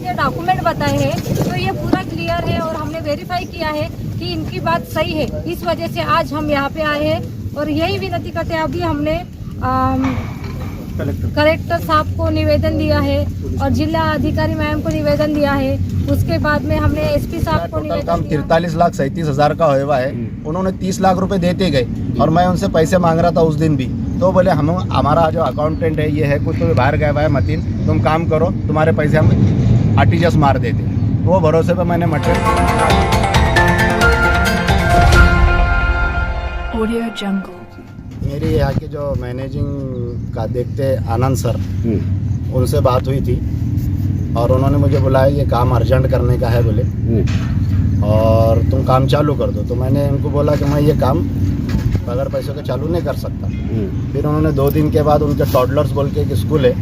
ये डॉक्यूमेंट बताए हैं तो ये पूरा क्लियर है और हमने वेरीफाई किया है कि इनकी बात सही है। इस वजह से आज हम यहाँ पे आए हैं और यही विनती करते हैं। अभी हमने कलेक्टर साहब को निवेदन दिया है और जिला अधिकारी मैम को निवेदन दिया है। उसके बाद में हमने एसपी साहब को निवेदन काम दिया। 43,37,000 का हुआ है। उन्होंने 30 लाख रुपए देते गए और मैं उनसे पैसे मांग रहा था उस दिन भी। तो बोले हम हमारा जो अकाउंटेंट है ये है कुछ तो बाहर गया हुआ है मतीन, तुम काम करो, तुम्हारे पैसे हम आरटीजीएस मार देते। वो भरोसे पे मैंने Audio Jungle. मेरी यहाँ के जो मैनेजिंग का देखते आनंद सर, उनसे बात हुई थी और उन्होंने मुझे बुलाया ये काम अर्जेंट करने का है बोले और तुम काम चालू कर दो। तो मैंने उनको बोला कि मैं ये काम बगैर पैसों के चालू नहीं कर सकता। फिर उन्होंने 2 दिन के बाद उनके टॉडलर्स बोल के एक स्कूल है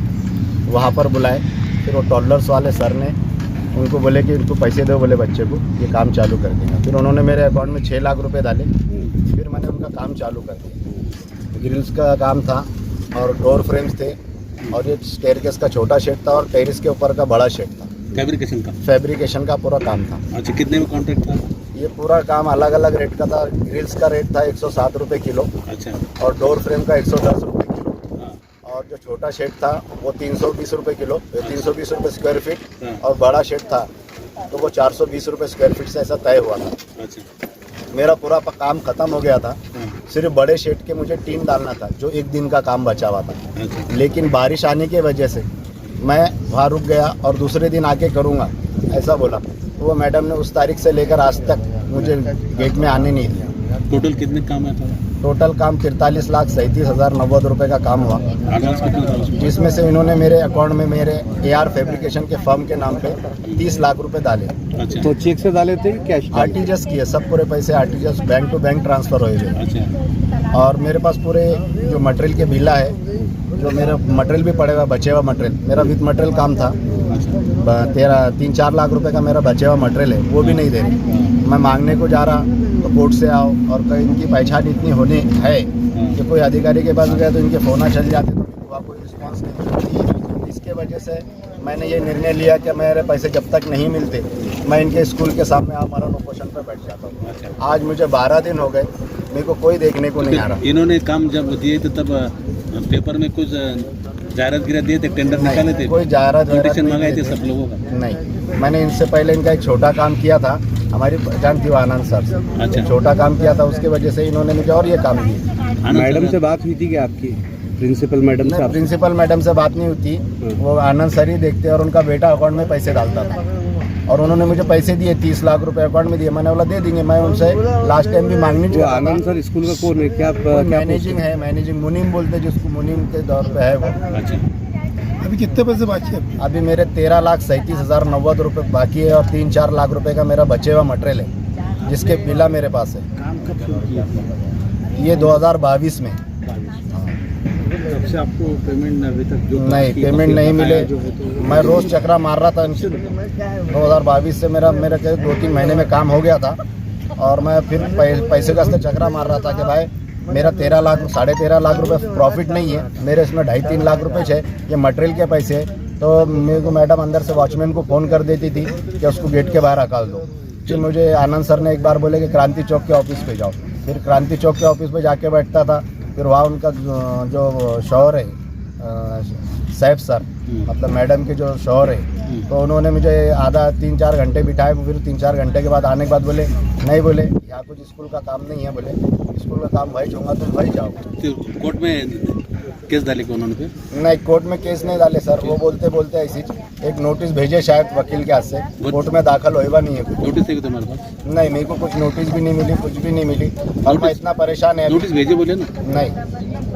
वहाँ पर बुलाए। फिर वो टॉडलर्स वाले सर ने उनको बोले कि इनको पैसे दो बोले बच्चे को, ये काम चालू कर देगा। फिर उन्होंने मेरे अकाउंट में 6 लाख रुपए डाले। फिर मैंने उनका काम चालू कर दिया। ग्रिल्स का काम था और डोर फ्रेम्स थे और ये स्टेयरकेस का छोटा शेड था और टेरिस के ऊपर का बड़ा शेड था। फैब्रिकेशन का पूरा काम था। अच्छा, कितने में कॉन्ट्रैक्ट था? ये पूरा काम अलग अलग रेट का था। ग्रिल्स का रेट था 107 रुपये किलो। अच्छा। और डोर फ्रेम का 110 रुपये किलो। और जो छोटा शेड था वो 320 रुपये किलो, 320 रुपये स्क्वायर फीट। और बड़ा शेड था तो वो 420 रुपये स्क्वायर फीट से ऐसा तय हुआ था। अच्छा। मेरा पूरा काम खत्म हो गया था। सिर्फ बड़े शेड के मुझे टीन डालना था जो 1 दिन का काम बचा हुआ था। अच्छा। लेकिन बारिश आने की वजह से मैं वहाँ रुक गया और दूसरे दिन आके करूँगा ऐसा बोला। तो वो मैडम ने उस तारीख से लेकर आज तक मुझे गेट में आने नहीं दिया। टोटल कितने काम है? टोटल काम 43,37,090 रुपये का काम हुआ, एडवांस कितना था उसमें? जिसमें से इन्होंने मेरे अकाउंट में मेरे AR फैब्रिकेशन के फर्म के नाम पे 30 लाख रुपए डाले। अच्छा। तो चेक से डाले थे कैश? आरटीजीएस किए, सब पूरे पैसे RTGS bank to bank transfer हुए थे। अच्छा। और मेरे पास पूरे जो मटेरियल के बिला है, जो मेरा मटेरियल भी पड़ेगा बचे हुआ मटेरियल, मेरा विथ मटेरियल काम था। 3-4 लाख रुपए का मेरा बचे हुआ मटेरियल है, वो भी नहीं दे रहे। मैं मांगने को जा रहा तो कोर्ट से आओ और कहीं इनकी पहचान इतनी होनी है कि कोई अधिकारी के पास गया तो इनके फ़ोन चल जाते तो वहाँ कोई रिस्पॉन्स नहीं मिलती। इसके वजह से मैंने ये निर्णय लिया कि मेरे पैसे जब तक नहीं मिलते मैं इनके स्कूल के सामने हमारा पोषण पर बैठ जाता हूँ। आज मुझे 12 दिन हो गए, मेरे को कोई देखने को नहीं आ रहा। इन्होंने काम जब दिए थे तब पेपर में कुछ जायरात गिरा दिए थे, टेंडर निकाले थे, कोई जायरात मंगाए थे सब लोगों का? नहीं, मैंने इनसे पहले इनका एक छोटा काम किया था, हमारी पहचान थी आनंद सर से। अच्छा। छोटा काम किया था, उसके वजह से इन्होंने मुझे और ये काम किया। मैडम से बात हुई थी क्या आपकी? प्रिंसिपल मैडम से? प्रिंसिपल मैडम से बात नहीं होती, वो आनंद सर ही देखते और उनका बेटा अकाउंट में पैसे डालता था और उन्होंने मुझे पैसे दिए 30 लाख रुपए अकाउंट में दिए। मैंने बोला दे देंगे, मैं उनसे लास्ट टाइम भी मांगनी चाहिए। आनंद सर स्कूल का कौन है? क्या मैनेजिंग है, मैनेजिंग मुनीम बोलते जिसको, मुनीम के दौर पे है वो। अच्छा। अभी कितने पैसे बाकी है? अभी मेरे 13,37,090 रुपये बाकी है और 3-4 लाख रुपए का मेरा बचे हुआ मटेरियल है जिसके बिला मेरे पास है। काम कब शुरू किया? ये 2022 में। तब से आपको पेमेंट अभी तक जो नहीं, पेमेंट नहीं मिले। मैं रोज़ चक्रा मार रहा था। 2022 से मेरा 2-3 महीने में काम हो गया था और मैं फिर पैसे का चक्रा मार रहा था कि भाई मेरा 13 लाख 13.5 लाख रुपए प्रॉफिट नहीं है, मेरे इसमें 2.5-3 लाख रुपए है, ये मटेरियल के पैसे है। तो मेरे को मैडम अंदर से वॉचमैन को फ़ोन कर देती थी कि उसको गेट के बाहर हकाल दो। फिर मुझे आनंद सर ने एक बार बोले कि क्रांति चौक के ऑफिस पे जाओ। फिर क्रांति चौक के ऑफिस पे जाके बैठता था। फिर वहाँ उनका जो शौहर है सैफ सर, मतलब मैडम के जो शौहर है, तो उन्होंने मुझे आधा 3-4 घंटे बिठाए। फिर 3-4 घंटे के बाद आने के बाद बोले नहीं, बोले यहाँ कुछ स्कूल का काम नहीं है, बोले स्कूल का काम वही होगा, तुम वही जाओ। कोर्ट में केस डाले को उन्होंने? नहीं, कोर्ट में केस नहीं डाले सर। वो बोलते बोलते ऐसी एक नोटिस भेजे शायद वकील के हाथ से, कोर्ट में दाखिल होएगा नहीं है कुछ। नोटिस है तुम्हारे पास? नहीं, मेरे को कुछ नोटिस भी नहीं मिली, कुछ भी नहीं मिली और मैं इतना परेशान है। नोटिस भेजे बोले ना? नहीं,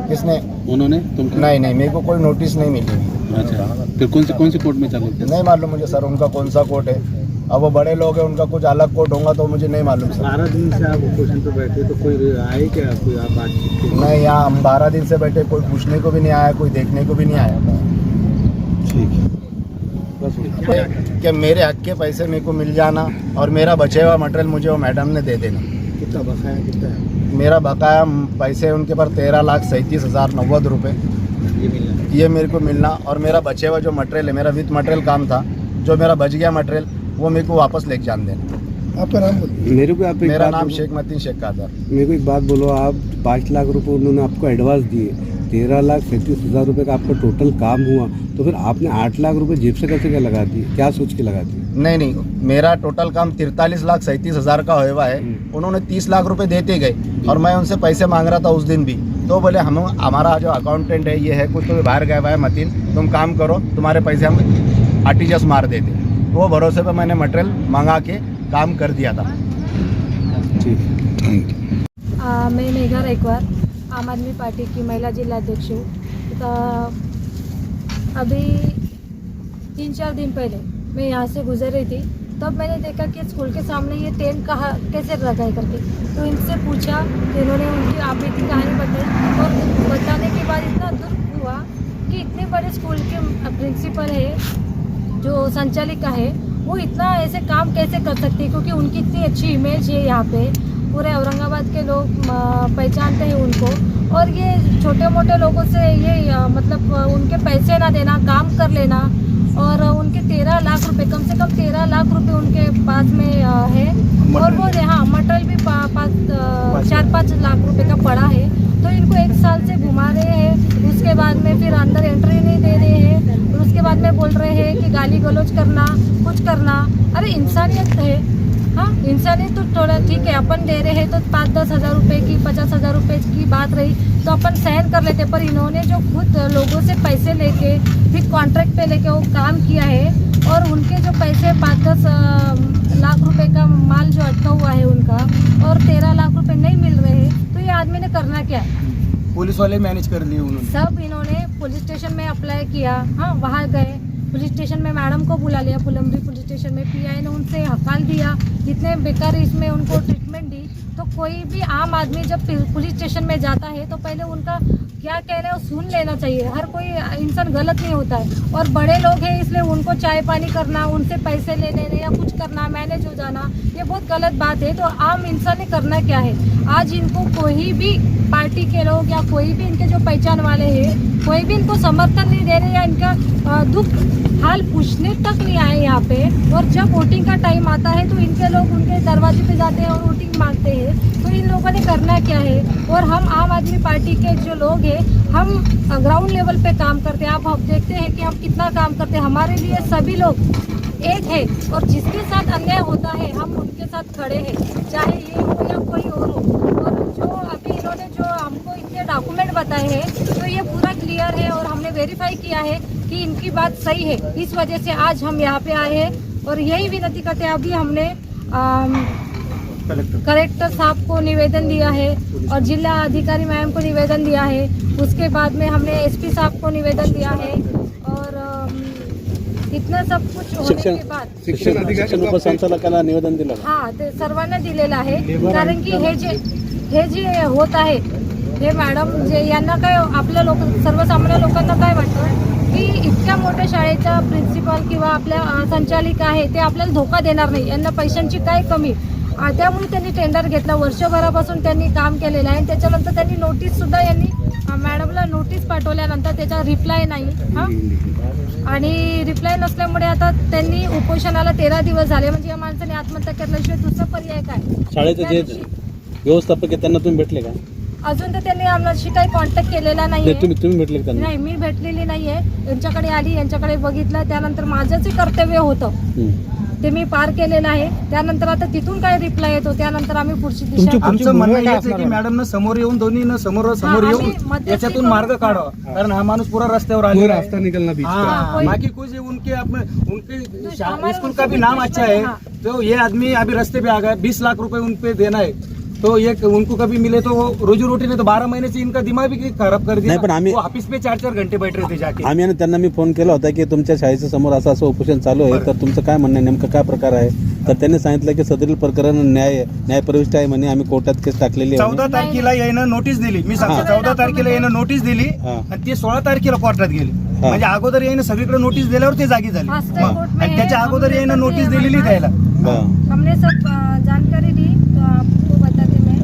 किसने? उन्होंने तुमको? नहीं, मेरे को कोई नोटिस नहीं मिली। अच्छा, फिर कौन सी कोर्ट में चालू किया? नहीं मालूम मुझे सर उनका कौन सा कोर्ट है। अब वो बड़े लोग हैं, उनका कुछ अलग कोर्ट होगा तो मुझे नहीं मालूम सर। 12 दिन से आप पोषण पे बैठे तो कोई आए क्या? कोई आप बातचीत? नहीं, यहाँ हम 12 दिन से बैठे, कोई पूछने को भी नहीं आया, कोई देखने को भी नहीं आया। ठीक है, बस कि मेरे हक के पैसे मेरे को मिल जाना और मेरा बचे हुआ मटेरियल मुझे वो मैडम ने दे देना। कितना बकाया कितना है? मेरा बकाया पैसे उनके पर 13,37,090 रुपये ये मिला? ये मेरे को मिलना और मेरा बचे हुआ जो मटेरियल है, मेरा विथ मटेरियल काम था जो मेरा बच गया मटेरियल वो मेरे को वापस लेके जान देना। आपका नाम बोलिए। मेरे को आप एक मेरा बात नाम बोलो। शेख मतीन शेख कादर। मेरे को एक बात बोलो, आप 5 लाख रुपए उन्होंने आपको एडवांस दिए, 13,37,000 रुपए का आपका टोटल काम हुआ, तो फिर आपने 8 लाख रुपए जेब से कैसे क्या लगा दिए, क्या सोच के लगा दिए? नहीं, मेरा टोटल काम 43,37,000 का हुआ है। उन्होंने 30 लाख रुपए देते गए और मैं उनसे पैसे मांग रहा था उस दिन भी, तो बोले हम हमारा जो अकाउंटेंट है ये है कुछ तो बाहर गया हुआ है मतीन, तुम काम करो, तुम्हारे पैसे हम आरटीजीएस मार देते। वो भरोसे पे मैंने मटेरियल मंगा के काम कर दिया था। ठीक। मैं मेघा रेकवार, आम आदमी पार्टी की महिला जिला अध्यक्ष हूँ। तो अभी 3-4 दिन पहले मैं यहाँ से गुजर रही थी, तब मैंने देखा कि स्कूल के सामने ये टेंट कहाँ कैसे लगा है करके। तो इनसे पूछा तो इन्होंने उनकी आप बीती कहानी बताई, और बताने के बाद इतना दुख हुआ कि इतने बड़े स्कूल के प्रिंसिपल है, जो संचालिका है, वो इतना ऐसे काम कैसे कर सकती है, क्योंकि उनकी इतनी अच्छी इमेज है यहाँ पे, पूरे औरंगाबाद के लोग पहचानते हैं उनको। और ये छोटे मोटे लोगों से ये मतलब उनके पैसे ना देना, काम कर लेना, और उनके 13 लाख रुपए, कम से कम 13 लाख रुपए उनके पास में है। और वो हाँ मटेरियल भी 4-5 लाख रुपए का पड़ा है। तो इनको 1 साल से घुमा रहे हैं, उसके बाद में फिर अंदर एंट्री नहीं दे रहे हैं, और उसके बाद में बोल रहे हैं कि गाली गलौज करना, कुछ करना। अरे इंसानियत है, हाँ इंसानियत तो थोड़ा ठीक है, अपन दे रहे हैं तो 5-10 हज़ार रुपये की 50 हज़ार रुपये की बात रही तो अपन सहन कर लेते, पर इन्होंने जो खुद लोगों से पैसे लेके फिर कॉन्ट्रैक्ट पे लेके वो काम किया है, और उनके जो पैसे 5-10 लाख रुपए का माल जो अटका हुआ है उनका, और 13 लाख रुपए नहीं मिल रहे हैं, तो ये आदमी ने करना क्या है? पुलिस वाले मैनेज कर लिए उन्होंने सब। इन्होंने पुलिस स्टेशन में अप्लाई किया, हाँ वहाँ गए, पुलिस स्टेशन में मैडम को बुला लिया, पुलम्बी पुलिस स्टेशन में पीआई ने उनसे हकाल दिया, जितने बेकार इसमें उनको ट्रीटमेंट दी। तो कोई भी आम आदमी जब पुलिस स्टेशन में जाता है तो पहले उनका क्या कह रहे हैं वो सुन लेना चाहिए। हर कोई इंसान गलत नहीं होता है, और बड़े लोग हैं इसलिए उनको चाय पानी करना, उनसे पैसे ले लेने या कुछ करना, मैनेज हो जाना, ये बहुत गलत बात है। तो आम इंसान ने करना क्या है? आज इनको कोई भी पार्टी के लोग या कोई भी इनके जो पहचान वाले हैं, कोई भी इनको समर्थन नहीं दे रहे या इनका दुख हाल पूछने तक नहीं आए यहाँ पे। और जब वोटिंग का टाइम आता है तो इनके लोग उनके दरवाजे पे जाते हैं और वोटिंग मांगते हैं। तो इन लोगों ने करना क्या है? और हम आम आदमी पार्टी के जो लोग हैं, हम ग्राउंड लेवल पे काम करते हैं। आप देखते हैं कि हम कितना काम करते हैं, हमारे लिए सभी लोग एक है, और जिसके साथ अन्याय होता है हम उनके साथ खड़े हैं, चाहे ये हो या कोई और हो। और जो अभी इन्होंने जो हमको इतने डॉक्यूमेंट बताए हैं तो ये पूरा क्लियर है, और हमने वेरीफाई किया है कि इनकी बात सही है। इस वजह से आज हम यहाँ पे आए हैं, और यही विनती करते हैं। अभी हमने कलेक्टर साहब को निवेदन दिया है, और जिला अधिकारी मैम को निवेदन दिया है, उसके बाद में हमने एसपी साहब को निवेदन दिया है, और इतना सब कुछ होने के बाद शिक्षण उपसंचालकाला निवेदन दिलं का? हा ते सर्वांना दिलेलं आहे। कारण की हे जे होत आहे, हे मॅडम जे यांना काय, आपल्या लोक सर्वसामान्य लोकांना काय वाटतं की इतक्या मोठ्या शाळेचा प्रिन्सिपल किंवा आपल्या संचालिका आहे ते आपल्याला धोका देणार नाही, यांना पैशांची काय कमी, त्यामुळे त्यांनी टेंडर घेतला। वर्षभरापासून त्यांनी काम केलेलं आहे, त्याच्यानंतर त्यांनी नोटीस सुद्धा यांनी मॅडमला नोटीस पाठवल्यानंतर त्याचा रिप्लाय नाही, हां, आणि रिप्लाय नसल्यामुळे आता त्यांनी उपोषणाला 13 दिवस झाले। म्हणजे या माणसाने आत्महत्या केल्याशिवाय दुसरा पर्याय काय? शाळेचे जे व्यवस्थापक आहे त्यांना तुम्ही भेटले का? अजून तर त्यांनी आमच्याशी काही कॉन्टॅक्ट केलेला नाही, नाही। तुम्ही भेटले का त्यांना? नाही, मी भेटलेली नाहीये। यांच्याकडे आली, यांच्याकडे बघितलं, त्यानंतर माझंच कर्तव्य होतं ते मी पार केलेलं आहे। त्यानंतर आता तिथून काय रिप्लाय येतो त्यानंतर आम्ही पुढची दिशा। आमचं म्हणणं हेच आहे की मॅडमनं समोर येऊन दोन्ही समोर येऊन याच्यातून मार्ग काढावा, कारण हा माणूस पूरा रस्त्यावर आलेला है। रास्ता निकलना बीच का। हाँ, बाकी कुछ उनके स्कूल का भी नाम अच्छा है, तो ये आदमी अभी रास्ते पे आ गया। 20 लाख रुपए उन पे देना है, तो ये उनको कभी मिले तो वो रोजी रोटी ने तो 12 महीने से इनका दिमाग भी खराब कर दिया। नहीं, पण आम्ही- वो ऑफिस पे 4-4 घंटे बैठ रहे थे जाके। आम्ही आणि त्यांना मी फोन केला होता की तुमच्या शाळेच्या समोर असं असं उपोषण चालू आहे, तर तुमचं काय म्हणणं आहे, नेमकं काय प्रकार आहे? तर त्यांनी सांगितलं की सदरील प्रकरण न्यायप्रविष्ट आहे म्हणे, आम्ही कोर्टात केस टाकलेली आहे 14 तारखेला यायनं नोटीस दिली। मी सांगतो 14 तारखेला यायनं नोटीस दिली आणि ते 16 तारखेला कोर्टात गेले। म्हणजे अगोदर यायनं सगळीकडे नोटीस दिल्यावर ते जागी झाले, आणि त्याच्या अगोदर यायनं नोटीस दिलेली द्यायला। हमने सब जानकारी दी, तो आपको बताते मैं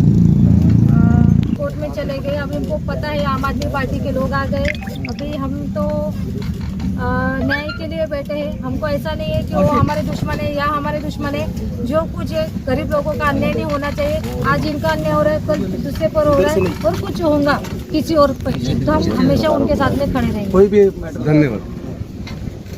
कोर्ट में चले गए। अब इनको पता है आम आदमी पार्टी के लोग आ गए। अभी हम तो न्याय के लिए बैठे हैं। हमको ऐसा नहीं है कि वो हमारे दुश्मन है या हमारे दुश्मन है। जो कुछ है गरीब लोगों का अन्याय नहीं होना चाहिए। आज इनका अन्याय हो रहा है, कल दूसरे पर हो रहा है और कुछ होगा किसी और पर, तो हम हमेशा उनके साथ में खड़े रहेंगे। कोई भी मैटर धन्यवाद।